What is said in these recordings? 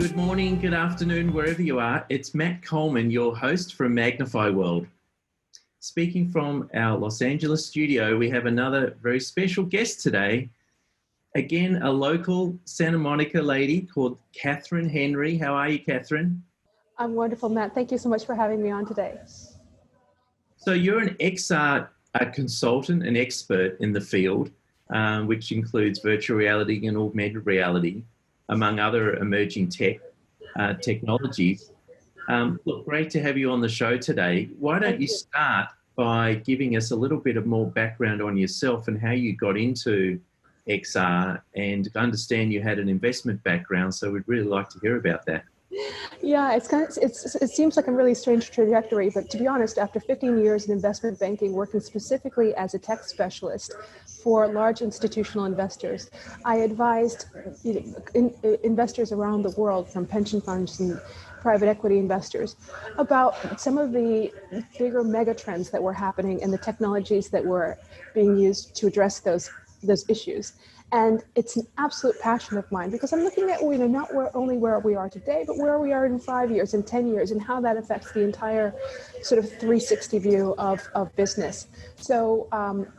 Good morning, good afternoon, wherever you are. It's Matt Coleman, your host from Magnify World. Speaking from our Los Angeles studio, we have another very special guest today. Again, a local Santa Monica lady called Catherine Henry. How are you, Catherine? I'm wonderful, Matt. Thank you so much for having me on today. So you're an XR consultant, an expert in the field, which includes virtual reality and augmented reality, among other emerging technologies. Look, great to have you on the show today. Why don't you start by giving us a little bit of more background on yourself and how you got into XR, and understand you had an investment background, so we'd really like to hear about that. Yeah, it seems like a really strange trajectory, but to be honest, after 15 years in investment banking, working specifically as a tech specialist for large institutional investors, I advised investors around the world, from pension funds and private equity investors, about some of the bigger mega trends that were happening and the technologies that were being used to address those issues. And it's an absolute passion of mine, because I'm looking at, not only where we are today, but where we are in 5 years and 10 years, and how that affects the entire sort of 360 view of business. So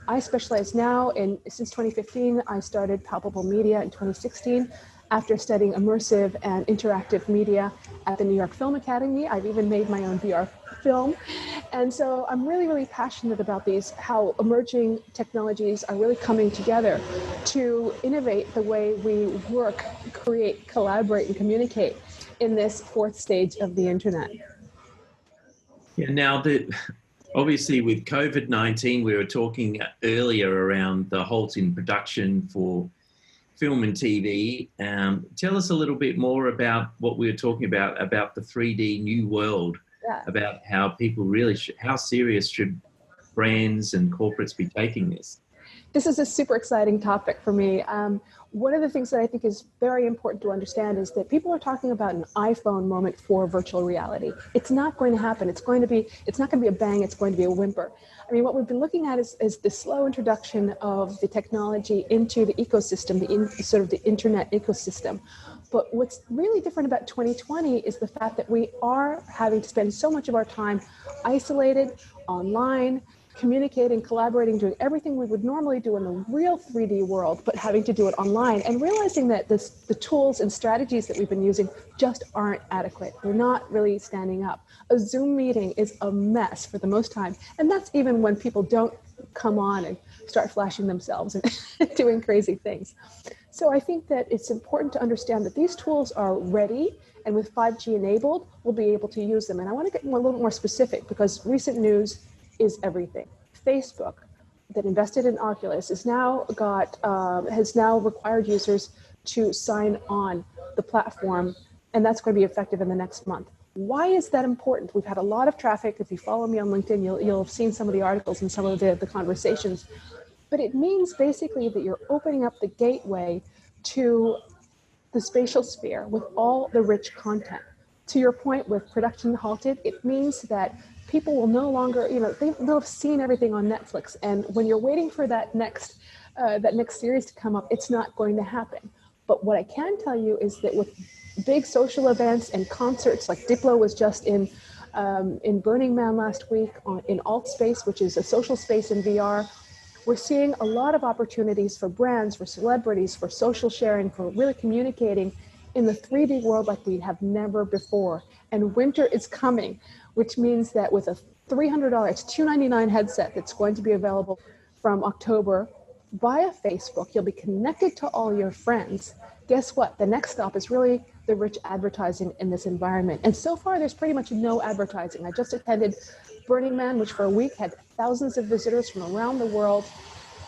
I specialize now since 2015, I started Palpable Media in 2016. After studying immersive and interactive media at the New York Film Academy, I've even made my own VR film. And so I'm really, really passionate about how emerging technologies are really coming together to innovate the way we work, create, collaborate, and communicate in this fourth stage of the internet. Yeah, now obviously with COVID-19, we were talking earlier around the halt in production for film and TV. Tell us a little bit more about what we were talking about the 3D new world, about how people really how serious should brands and corporates be taking this? This is a super exciting topic for me. One of the things that I think is very important to understand is that people are talking about an iPhone moment for virtual reality. It's not going to happen. It's not going to be a bang. It's going to be a whimper. I mean, what we've been looking at is the slow introduction of the technology into the ecosystem, sort of the internet ecosystem. But what's really different about 2020 is the fact that we are having to spend so much of our time isolated, online, communicating, collaborating, doing everything we would normally do in the real 3D world, but having to do it online, and realizing that the tools and strategies that we've been using just aren't adequate. They're not really standing up. A Zoom meeting is a mess for the most time, and that's even when people don't come on and start flashing themselves and doing crazy things. So I think that it's important to understand that these tools are ready, and with 5G enabled, we'll be able to use them. And I want to get a little more specific, because recent news is everything. Facebook, that invested in Oculus, has now required users to sign on the platform, and that's going to be effective in the next month. Why is that important? We've had a lot of traffic. If you follow me on LinkedIn, you'll have seen some of the articles and some of the conversations. But it means basically that you're opening up the gateway to the spatial sphere with all the rich content. To your point, with production halted, it means that people will no longer, they'll have seen everything on Netflix. And when you're waiting for that next series to come up, it's not going to happen. But what I can tell you is that with big social events and concerts, like Diplo was just in Burning Man last week in Alt Space, which is a social space in VR, we're seeing a lot of opportunities for brands, for celebrities, for social sharing, for really communicating in the 3D world like we have never before. And winter is coming, which means that with a $300, it's $299 headset that's going to be available from October via Facebook, you'll be connected to all your friends. Guess what? The next stop is really the rich advertising in this environment. And so far, there's pretty much no advertising. I just attended Burning Man, which for a week had thousands of visitors from around the world.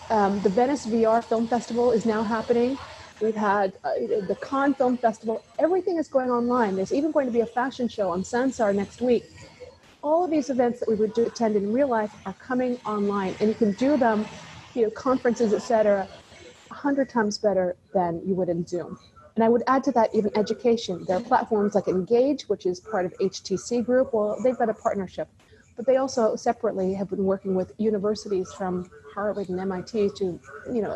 The Venice VR Film Festival is now happening. We've had the Cannes Film Festival. Everything is going online. There's even going to be a fashion show on Sansar next week. All of these events that we would attend in real life are coming online, and you can do them, conferences, et cetera, 100 times better than you would in Zoom. And I would add to that even education. There are platforms like Engage, which is part of HTC Group. Well, they've got a partnership, but they also separately have been working with universities from Harvard and MIT to,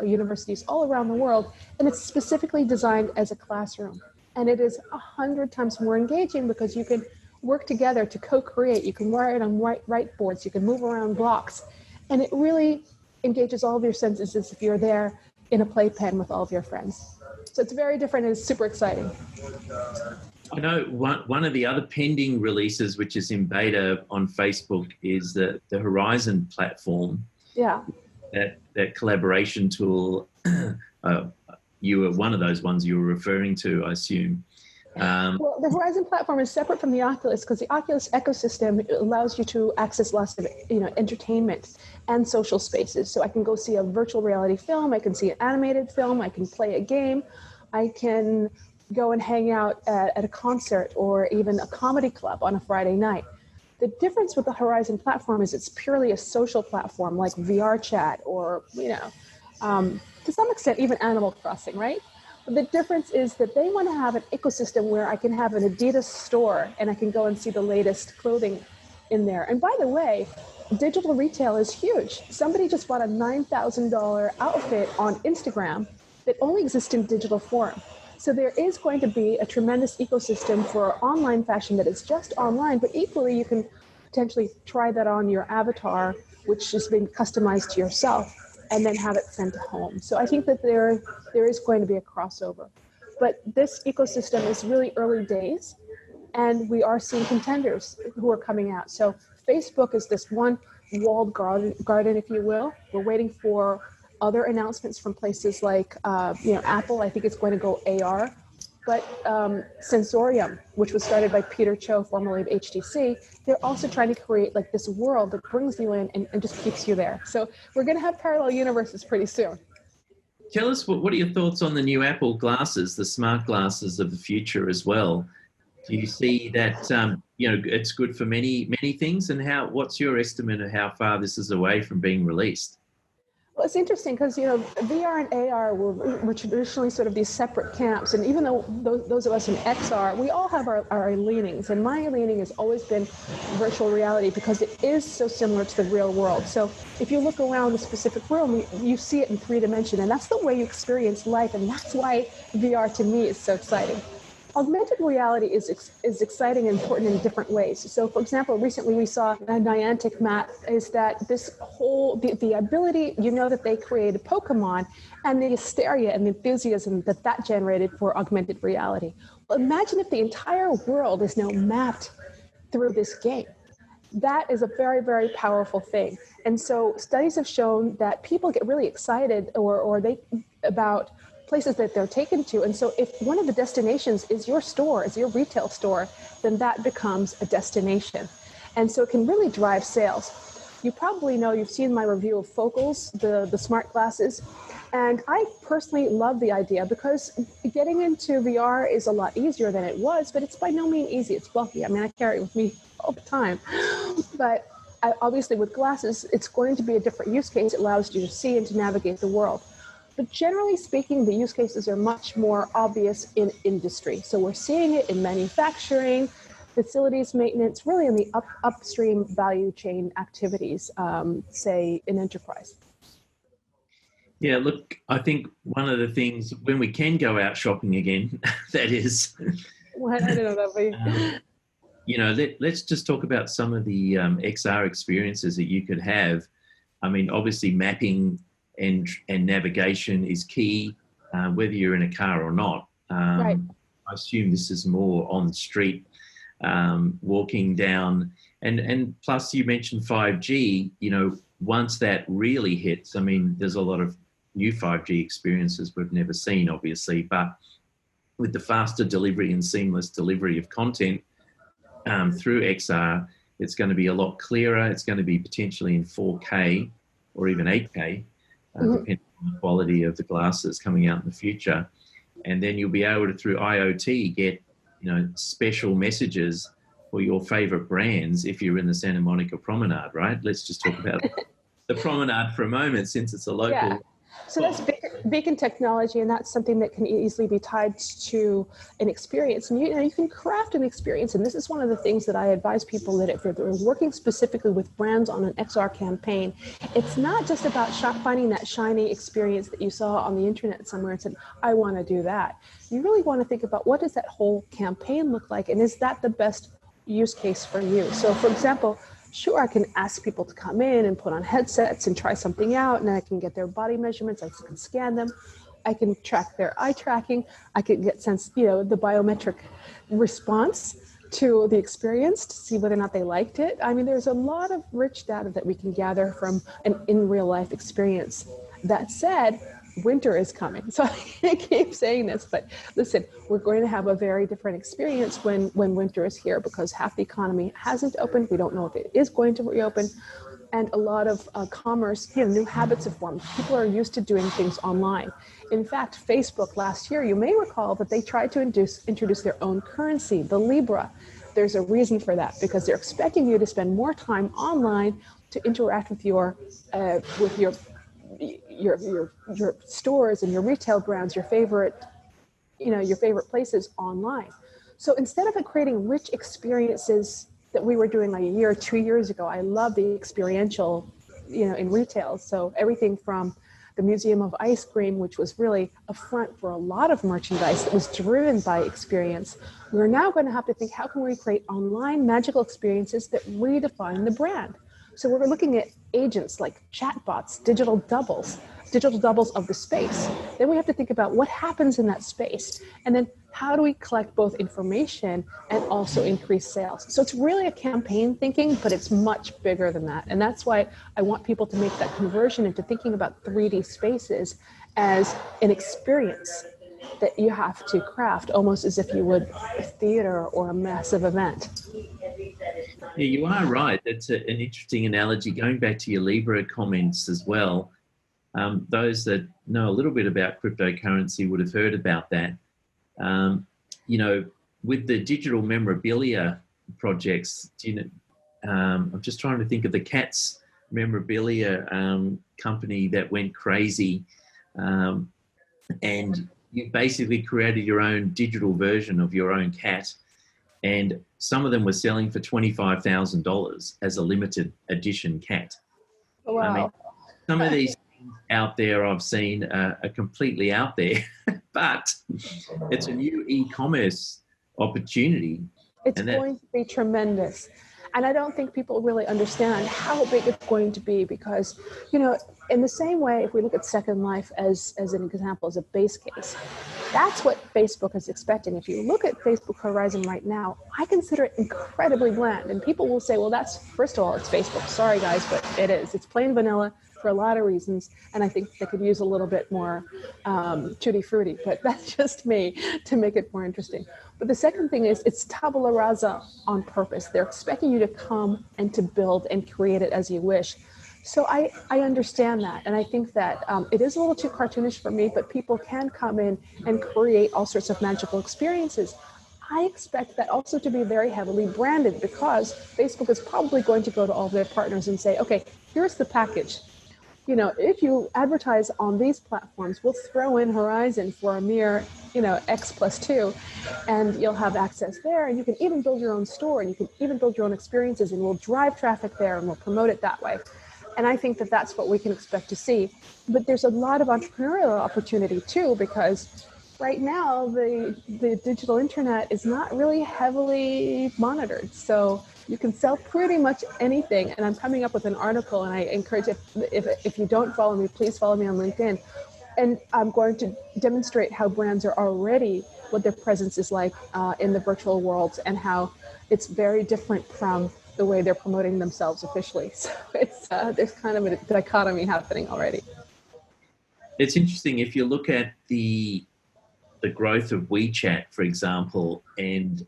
universities all around the world. And it's specifically designed as a classroom. And it is 100 times more engaging because you can work together to co-create. You can write on whiteboards. You can move around blocks. And it really engages all of your senses as if you're there in a playpen with all of your friends. So it's very different and it's super exciting. I know one of the other pending releases, which is in beta on Facebook, is the Horizon platform. Yeah. That collaboration tool. You were one of those ones you were referring to, I assume. Well, the Horizon platform is separate from the Oculus because the Oculus ecosystem allows you to access lots of entertainment and social spaces. So I can go see a virtual reality film, I can see an animated film, I can play a game, I can go and hang out at a concert or even a comedy club on a Friday night. The difference with the Horizon platform is it's purely a social platform like VR chat or, to some extent, even Animal Crossing, right? But the difference is that they want to have an ecosystem where I can have an Adidas store and I can go and see the latest clothing in there. And by the way, digital retail is huge. Somebody just bought a $9,000 outfit on Instagram that only exists in digital form. So there is going to be a tremendous ecosystem for online fashion that is just online, but equally you can potentially try that on your avatar, which is being customized to yourself, and then have it sent home. So I think that there is going to be a crossover. But this ecosystem is really early days, and we are seeing contenders who are coming out. So Facebook is this one walled garden, if you will. We're waiting for other announcements from places like Apple. I think it's going to go AR. But Sensorium, which was started by Peter Cho, formerly of HTC, they're also trying to create like this world that brings you in and just keeps you there. So we're going to have parallel universes pretty soon. Tell us, what are your thoughts on the new Apple glasses, the smart glasses of the future as well? Do you see that, it's good for many, many things? And what's your estimate of how far this is away from being released? Well, it's interesting because, VR and AR were traditionally sort of these separate camps. And even though those of us in XR, we all have our leanings. And my leaning has always been virtual reality because it is so similar to the real world. So if you look around a specific room, you see it in 3 dimensions. And that's the way you experience life. And that's why VR to me is so exciting. Augmented reality is exciting and important in different ways. So, for example, recently we saw a Niantic map is that this whole, the ability, that they created Pokemon and the hysteria and the enthusiasm that generated for augmented reality. Well, imagine if the entire world is now mapped through this game. That is a very, very powerful thing. And so studies have shown that people get really excited about places that they're taken to. And so if one of the destinations is your store, is your retail store, then that becomes a destination. And so it can really drive sales. You probably know, you've seen my review of Focals, the smart glasses. And I personally love the idea because getting into VR is a lot easier than it was, but it's by no means easy. It's bulky. I mean, I carry it with me all the time. But obviously with glasses, it's going to be a different use case. It allows you to see and to navigate the world. But generally speaking, the use cases are much more obvious in industry. So we're seeing it in manufacturing, facilities maintenance, really in the upstream value chain activities, say in enterprise. Yeah, look, I think one of the things when we can go out shopping again, that is. Well, I don't know that, but let's just talk about some of the XR experiences that you could have. I mean, obviously mapping and navigation is key, whether you're in a car or not. Right. I assume this is more on the street, walking down. And plus you mentioned 5G, once that really hits, I mean, there's a lot of new 5G experiences we've never seen, obviously, but with the faster delivery and seamless delivery of content through XR, it's going to be a lot clearer. It's going to be potentially in 4K or even 8K. Depending on the quality of the glasses coming out in the future. And then you'll be able to, through IoT, get, special messages for your favorite brands if you're in the Santa Monica Promenade, right? Let's just talk about the promenade for a moment since it's a local So that's beacon technology, and that's something that can easily be tied to an experience. And you can craft an experience, and this is one of the things that I advise people, that if they're working specifically with brands on an XR campaign, it's not just about finding that shiny experience that you saw on the internet somewhere and said, I want to do that. You really want to think about, what does that whole campaign look like, and is that the best use case for you? So, for example, sure, I can ask people to come in and put on headsets and try something out, and then I can get their body measurements, I can scan them, I can track their eye tracking, I can get the biometric response to the experience to see whether or not they liked it. I mean, there's a lot of rich data that we can gather from an in real life experience. That said, winter is coming. So I keep saying this, but listen, we're going to have a very different experience when winter is here, because half the economy hasn't opened. We don't know if it is going to reopen. And a lot of commerce, new habits have formed. People are used to doing things online. In fact, Facebook last year, you may recall that they tried to introduce their own currency, the Libra. There's a reason for that, because they're expecting you to spend more time online to interact with your stores and your retail brands, your favorite places online. So instead of creating rich experiences that we were doing like a year or 2 years ago, I love the experiential, in retail. So everything from the Museum of Ice Cream, which was really a front for a lot of merchandise that was driven by experience. We're now going to have to think, how can we create online magical experiences that redefine the brand? So we're looking at agents like chatbots, digital doubles of the space. Then we have to think about what happens in that space. And then how do we collect both information and also increase sales? So it's really a campaign thinking, but it's much bigger than that. And that's why I want people to make that conversion into thinking about 3D spaces as an experience that you have to craft, almost as if you would a theater or a massive event. Yeah, you are right. That's an interesting analogy. Going back to your Libra comments as well, those that know a little bit about cryptocurrency would have heard about that. With the digital memorabilia projects, I'm just trying to think of the Cats memorabilia company that went crazy, and you basically created your own digital version of your own cat, and some of them were selling for $25,000 as a limited edition cat. Oh, wow. I mean, some of these things out there I've seen are completely out there, but it's a new e-commerce opportunity. It's going to be tremendous. And I don't think people really understand how big it's going to be, because, in the same way, if we look at Second Life as an example, as a base case, that's what Facebook is expecting. If you look at Facebook Horizon right now, I consider it incredibly bland. And people will say, well, first of all, it's Facebook. Sorry, guys, but it is. It's plain vanilla for a lot of reasons. And I think they could use a little bit more tutti frutti, but that's just me to make it more interesting. But the second thing is, it's tabula rasa on purpose. They're expecting you to come and to build and create it as you wish. So I understand that. And I think that it is a little too cartoonish for me, but people can come in and create all sorts of magical experiences. I expect that also to be very heavily branded, because Facebook is probably going to go to all of their partners and say, okay, here's the package. If you advertise on these platforms, we'll throw in Horizon for a mere, X+2, and you'll have access there. And you can even build your own store, and you can even build your own experiences, and we'll drive traffic there, and we'll promote it that way. And I think that that's what we can expect to see. But there's a lot of entrepreneurial opportunity too, because right now the digital internet is not really heavily monitored. So you can sell pretty much anything. And I'm coming up with an article, and I encourage, if you don't follow me, please follow me on LinkedIn. And I'm going to demonstrate how brands are already, what their presence is like in the virtual world, and how it's very different from the way they're promoting themselves officially. So it's there's kind of a dichotomy happening already. It's interesting if you look at the growth of Wechat, for example, and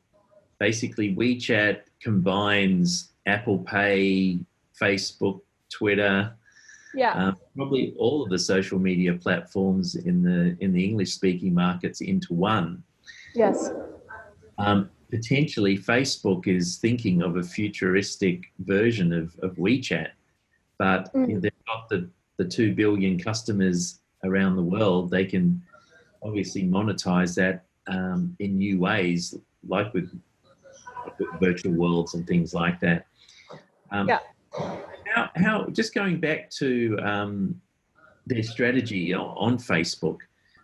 basically Wechat combines Apple Pay, Facebook, Twitter, probably all of the social media platforms in the English-speaking markets into one. Yes. Potentially, Facebook is thinking of a futuristic version of Wechat, but they've got the 2 billion customers around the world, they can obviously monetize that in new ways, like with virtual worlds and things like that. Yeah. How just going back to their strategy on Facebook,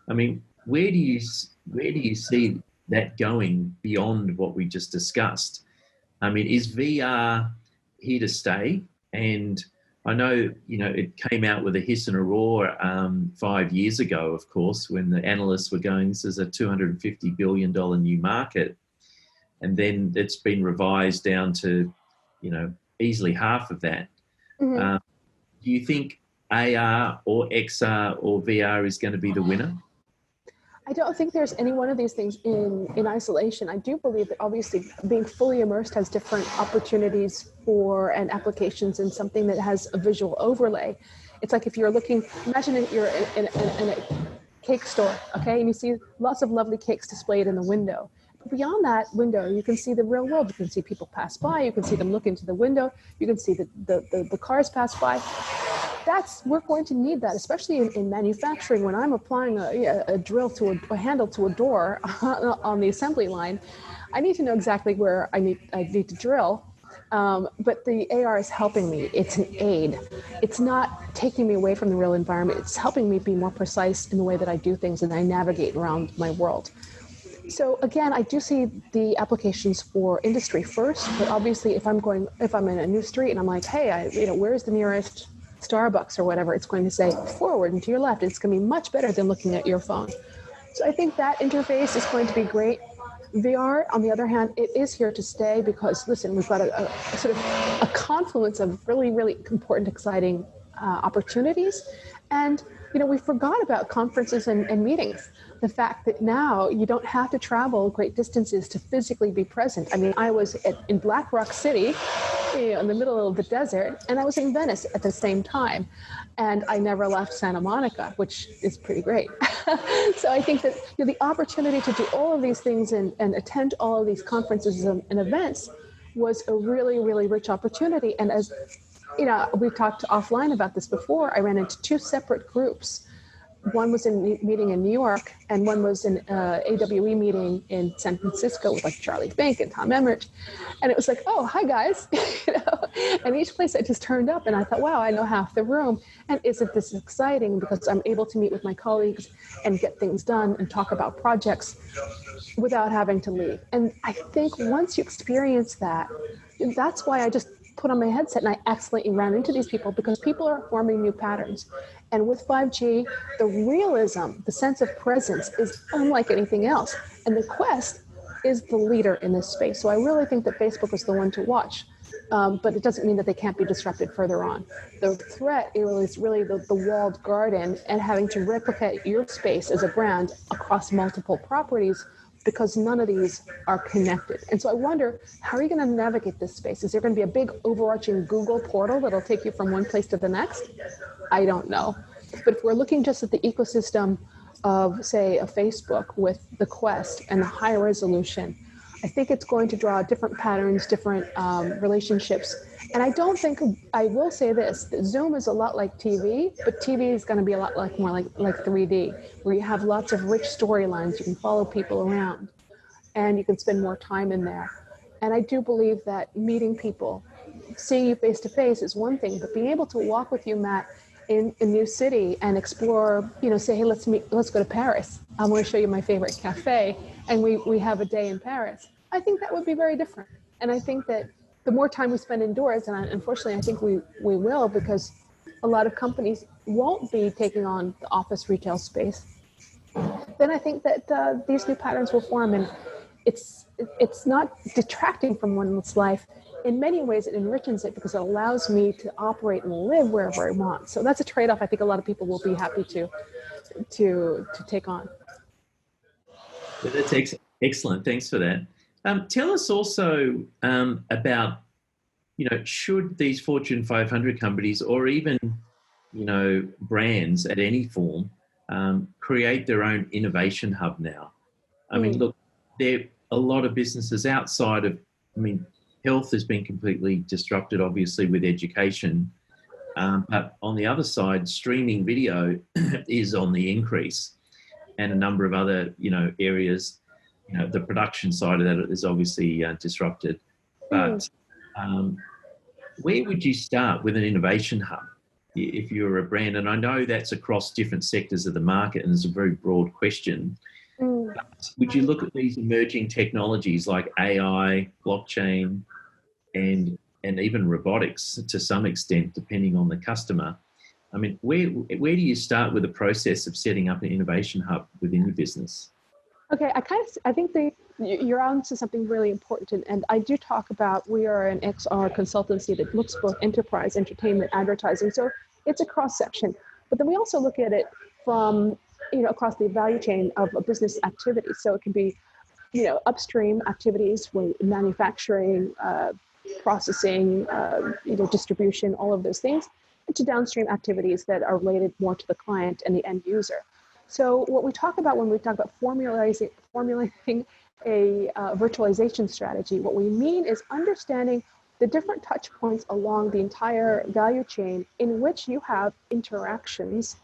I mean, where do you see that going beyond what we just discussed? I mean, is VR here to stay? And I know, it came out with a hiss and a roar 5 years ago, of course, when the analysts were going, this is a $250 billion new market. And then it's been revised down to, easily half of that. Mm-hmm. Do you think AR or XR or VR is going to be the winner? I don't think there's any one of these things in isolation. I do believe that obviously being fully immersed has different opportunities for and applications in something that has a visual overlay. It's like if you're looking, imagine you're in a cake store, okay, and you see lots of lovely cakes displayed in the window. But beyond that window, you can see the real world. You can see people pass by. You can see them look into the window. You can see the cars pass by. We're going to need that, especially in manufacturing. When I'm applying a drill to a handle to a door on the assembly line, I need to know exactly where I need to drill. But the AR is helping me. It's an aid. It's not taking me away from the real environment. It's helping me be more precise in the way that I do things and I navigate around my world. So again, I do see the applications for industry first, but obviously if I'm in a new street and I'm like, hey, where's the nearest Starbucks or whatever, it's going to say forward and to your left. It's going to be much better than looking at your phone. So I think that interface is going to be great. VR, on the other hand, it is here to stay because, listen, we've got a sort of a confluence of really, really important, exciting opportunities. And, we forgot about conferences and meetings. The fact that now you don't have to travel great distances to physically be present. I mean, I was in Black Rock City, in the middle of the desert, and I was in Venice at the same time. And I never left Santa Monica, which is pretty great. So I think that the opportunity to do all of these things and attend all of these conferences and events was a really, really rich opportunity. And as we've talked offline about this before, I ran into two separate groups. One was in meeting in New York, and one was an AWE meeting in San Francisco with like Charlie Fink and Tom Emmerich. And it was like, oh, hi guys. And each place I just turned up and I thought, wow, I know half the room. And isn't this exciting? Because I'm able to meet with my colleagues and get things done and talk about projects without having to leave. And I think once you experience that, that's why I just put on my headset and I accidentally ran into these people, because people are forming new patterns. And with 5G, the realism, the sense of presence is unlike anything else. And the Quest is the leader in this space. So I really think that Facebook is the one to watch. But it doesn't mean that they can't be disrupted further on. The threat is really the walled garden and having to replicate your space as a brand across multiple properties, because none of these are connected. And so I wonder, how are you going to navigate this space? Is there going to be a big overarching Google portal that'll take you from one place to the next? I don't know. But if we're looking just at the ecosystem of, say, a Facebook with the Quest and the high resolution, I think it's going to draw different patterns, different relationships. And I will say this, that Zoom is a lot like TV, but TV is going to be a lot more like 3D, where you have lots of rich storylines. You can follow people around and you can spend more time in there. And I do believe that meeting people, seeing you face to face is one thing, but being able to walk with you, Matt, in a new city and explore, say, hey, let's go to Paris. I want to show you my favorite cafe. And we have a day in Paris. I think that would be very different. And I think that the more time we spend indoors, and unfortunately I think we will, because a lot of companies won't be taking on the office retail space, then I think that these new patterns will form. And it's not detracting from one's life. In many ways, it enriches it because it allows me to operate and live wherever I want. So that's a trade-off I think a lot of people will be happy to take on. Well, that's excellent. Thanks for that. Tell us also about, should these Fortune 500 companies or even, brands at any form create their own innovation hub now? I mean, look, there are a lot of businesses outside of, health has been completely disrupted, obviously, with education. But on the other side, streaming video is on the increase, and a number of other, areas. The production side of that is obviously disrupted. But where would you start with an innovation hub if you're a brand? And I know that's across different sectors of the market, and it's a very broad question. But would you look at these emerging technologies like AI, blockchain, and even robotics to some extent, depending on the customer? I mean, where do you start with the process of setting up an innovation hub within your business? Okay, I think you're on to something really important, and I do talk about, we are an XR consultancy that looks both enterprise, entertainment, advertising, so it's a cross section. But then we also look at it from across the value chain of a business activity. So it can be upstream activities with manufacturing, processing, distribution, all of those things, to downstream activities that are related more to the client and the end user. So what we talk about when we talk about formulating a virtualization strategy, what we mean is understanding the different touch points along the entire value chain in which you have interactions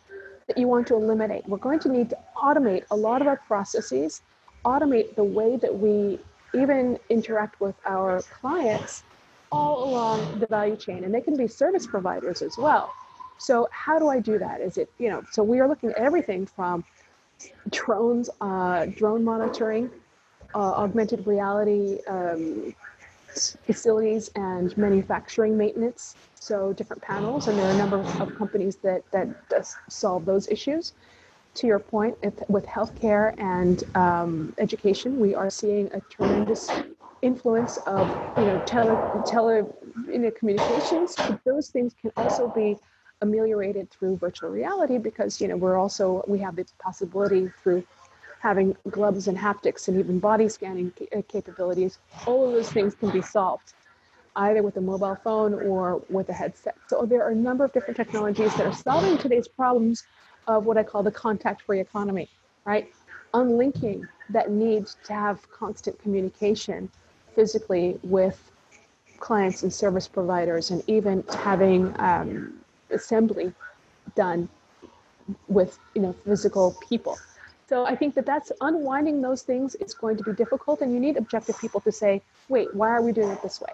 that you want to eliminate. We're going to need to automate a lot of our processes, automate the way that we even interact with our clients all along the value chain. And they can be service providers as well. So how do I do that? Is it, so we are looking at everything from drones, drone monitoring, augmented reality facilities, and manufacturing maintenance. So different panels, and there are a number of companies that solve those issues. To your point, with healthcare and education, we are seeing a tremendous influence of communications. But those things can also be ameliorated through virtual reality, because we have the possibility through having gloves and haptics and even body scanning capabilities. All of those things can be solved either with a mobile phone or with a headset. So there are a number of different technologies that are solving today's problems of what I call the contact-free economy, right? Unlinking that need to have constant communication physically with clients and service providers, and even having assembly done with physical people. So I think that's unwinding those things is going to be difficult, and you need objective people to say, wait, why are we doing it this way?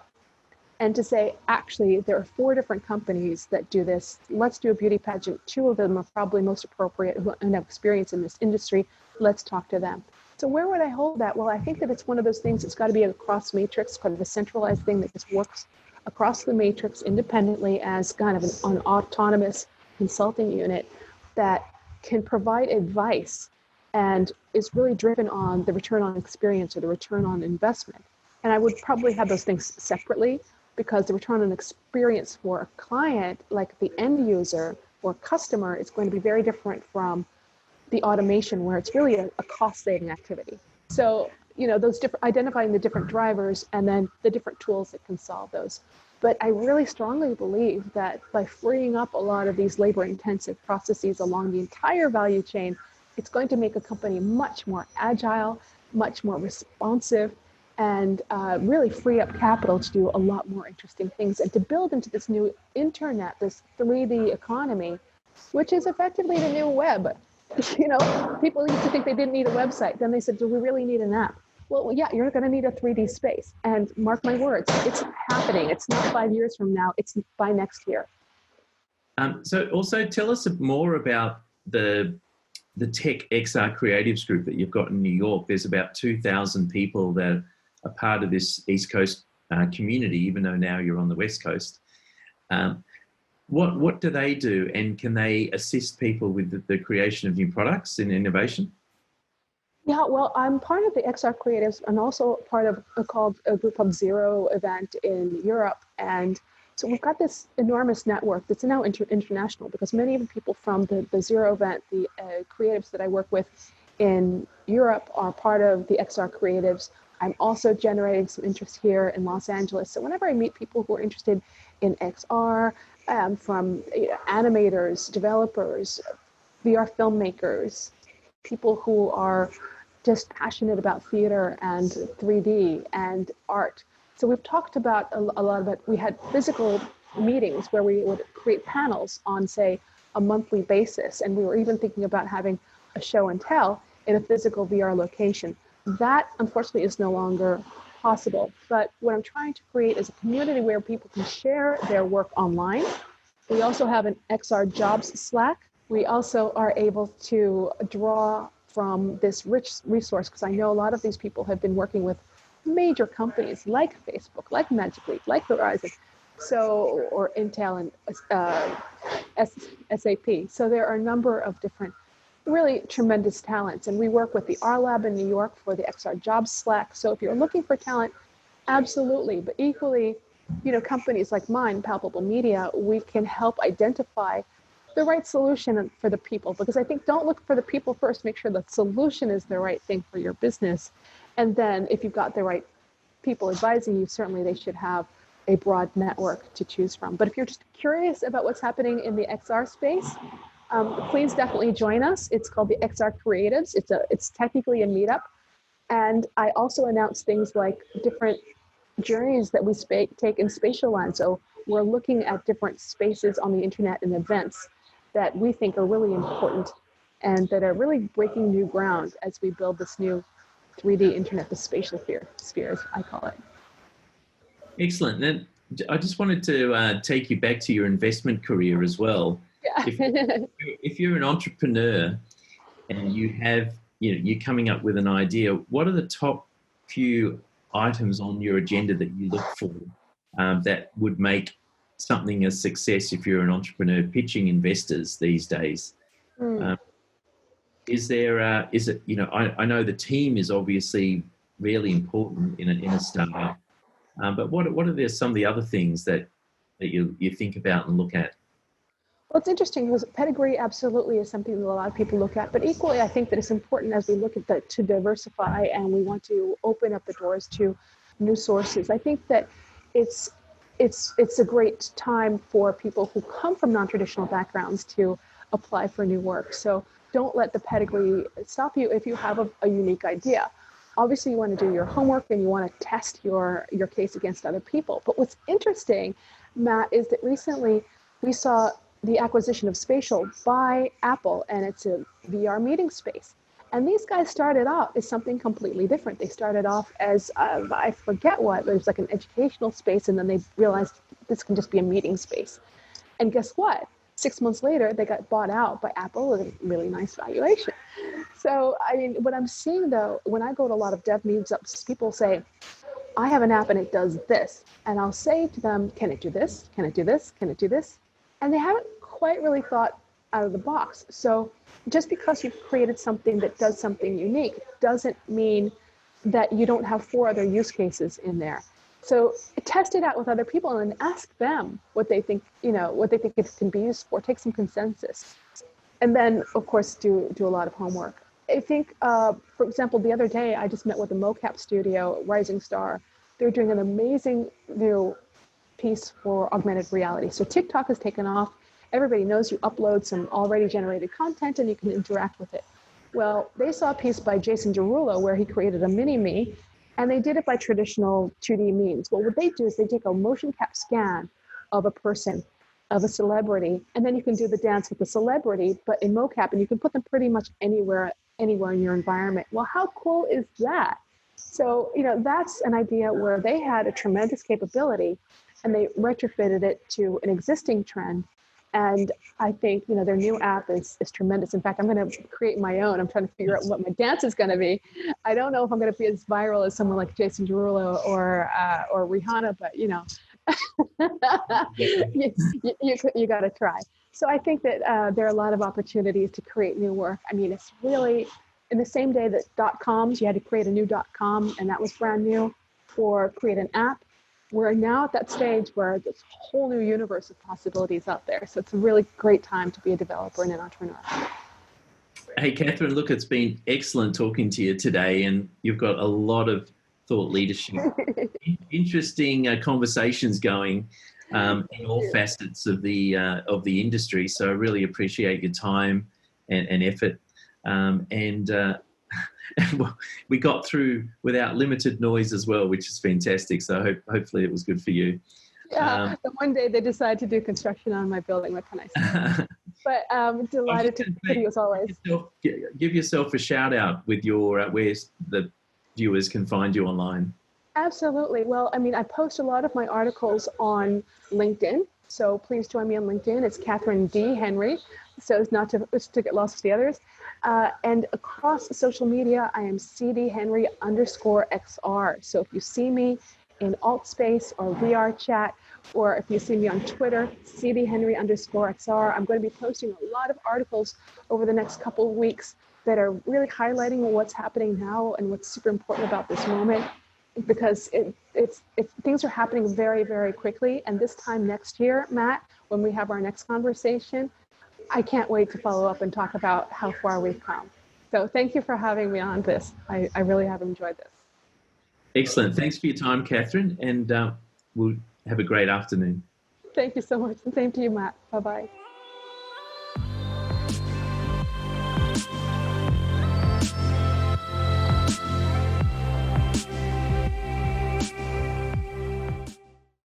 And to say, actually, there are 4 different companies that do this. Let's do a beauty pageant. 2 of them are probably most appropriate and have experience in this industry. Let's talk to them. So where would I hold that? Well, I think that it's one of those things that's got to be a cross matrix, kind of a centralized thing that just works across the matrix independently as kind of an autonomous consulting unit that can provide advice and is really driven on the return on experience or the return on investment. And I would probably have those things separately, because the return on experience for a client, like the end user or customer, is going to be very different from the automation, where it's really a cost-saving activity. So, those different, identifying the different drivers and then the different tools that can solve those. But I really strongly believe that by freeing up a lot of these labor-intensive processes along the entire value chain, it's going to make a company much more agile, much more responsive, and really free up capital to do a lot more interesting things and to build into this new internet, this 3D economy, which is effectively the new web. People used to think they didn't need a website. Then they said, do we really need an app? Well, yeah, you're going to need a 3D space. And mark my words, it's happening. It's not 5 years from now. It's by next year. So also tell us more about the Tech XR Creatives group that you've got in New York. There's about 2,000 people that are part of this East Coast community, even though now you're on the West Coast. What do they do, and can they assist people with the creation of new products and innovation? Yeah, well, I'm part of the XR Creatives and also part of a group called Zero event in Europe. And so we've got this enormous network that's now international, because many of the people from the Zero event, the creatives that I work with in Europe, are part of the XR Creatives. I'm also generating some interest here in Los Angeles. So whenever I meet people who are interested in XR, from animators, developers, VR filmmakers, people who are just passionate about theater and 3D and art. So we've talked about a lot about, we had physical meetings where we would create panels on, say, a monthly basis. And we were even thinking about having a show and tell in a physical VR location. That, unfortunately, is no longer possible. But what I'm trying to create is a community where people can share their work online. We also have an XR Jobs Slack. We also are able to draw from this rich resource, because I know a lot of these people have been working with major companies like Facebook, like Magic Leap, like Verizon, so, or Intel and SAP. So there are a number of different really tremendous talents. And we work with the R Lab in New York for the XR Jobs Slack. So if you're looking for talent, absolutely. But equally, companies like mine, Palpable Media, we can help identify the right solution for the people. Because I think don't look for the people first, make sure the solution is the right thing for your business. And then if you've got the right people advising you, certainly they should have a broad network to choose from. But if you're just curious about what's happening in the XR space, please definitely join us. It's called the XR Creatives. It's technically a meetup. And I also announce things like different journeys that we take in spatial land. So we're looking at different spaces on the internet and events that we think are really important and that are really breaking new ground as we build this new 3D internet, the spatial spheres, I call it. Excellent. Then I just wanted to take you back to your investment career as well. Yeah. If you're an entrepreneur and you're coming up with an idea, what are the top few items on your agenda that you look for that would make something a success if you're an entrepreneur pitching investors these days? Is it, I know the team is obviously really important in a startup, but what are some of the other things that you think about and look at? Well, it's interesting because pedigree absolutely is something that a lot of people look at, but equally I think that it's important as we look at to diversify and we want to open up the doors to new sources. I think that it's a great time for people who come from non-traditional backgrounds to apply for new work. So don't let the pedigree stop you if you have a unique idea. Obviously, you want to do your homework and you want to test your case against other people. But what's interesting, Matt, is that recently we saw the acquisition of Spatial by Apple, and it's a VR meeting space. And these guys started off as something completely different. They started off as, I forget what, but it was like an educational space, and then they realized this can just be a meeting space. And guess what? 6 months later, they got bought out by Apple with a really nice valuation. So, I mean, what I'm seeing, though, when I go to a lot of dev meetups, people say, I have an app and it does this. And I'll say to them, can it do this? Can it do this? Can it do this? And they haven't quite really thought out of the box. So just because you've created something that does something unique doesn't mean that you don't have 4 other use cases in there. So test it out with other people and ask them what they think, what they think it can be used for. Take some consensus. And then, of course, do a lot of homework. I think, for example, the other day, I just met with a mocap studio, Rising Star. They're doing an amazing new piece for augmented reality. So TikTok has taken off. Everybody knows you upload some already generated content and you can interact with it. Well, they saw a piece by Jason Derulo where he created a mini-me, and they did it by traditional 2D means. Well, what they do is they take a motion cap scan of a person, of a celebrity, and then you can do the dance with the celebrity, but in mocap, and you can put them pretty much anywhere in your environment. Well, how cool is that? So, that's an idea where they had a tremendous capability and they retrofitted it to an existing trend. And I think, their new app is tremendous. In fact, I'm going to create my own. I'm trying to figure out what my dance is going to be. I don't know if I'm going to be as viral as someone like Jason Derulo or Rihanna, but, you got to try. So I think that there are a lot of opportunities to create new work. I mean, it's really in the same day that .coms, you had to create a new .com, and that was brand new, or create an app. We're now at that stage where there's a whole new universe of possibilities out there. So it's a really great time to be a developer and an entrepreneur. Hey, Catherine, look, it's been excellent talking to you today, and you've got a lot of thought leadership, interesting conversations going in all facets of the industry. So I really appreciate your time and effort. We got through without limited noise as well, which is fantastic. So hopefully it was good for you. Yeah, the one day they decide to do construction on my building, what can I say? But delighted to be as always. Give yourself a shout out with your where the viewers can find you online. Absolutely. Well, I mean, I post a lot of my articles on LinkedIn, so please join me on LinkedIn. It's Catherine D. Henry, so it's not to get lost with the others. And across social media, I am CD Henry_XR. So if you see me in Altspace or VRChat, or if you see me on Twitter, CD Henry_XR, I'm going to be posting a lot of articles over the next couple of weeks that are really highlighting what's happening now and what's super important about this moment, because things are happening very, very quickly. And this time next year, Matt, when we have our next conversation, I can't wait to follow up and talk about how far we've come. So thank you for having me on this. I really have enjoyed this. Excellent. Thanks for your time, Catherine, and we'll have a great afternoon. Thank you so much. And same to you, Matt. Bye-bye.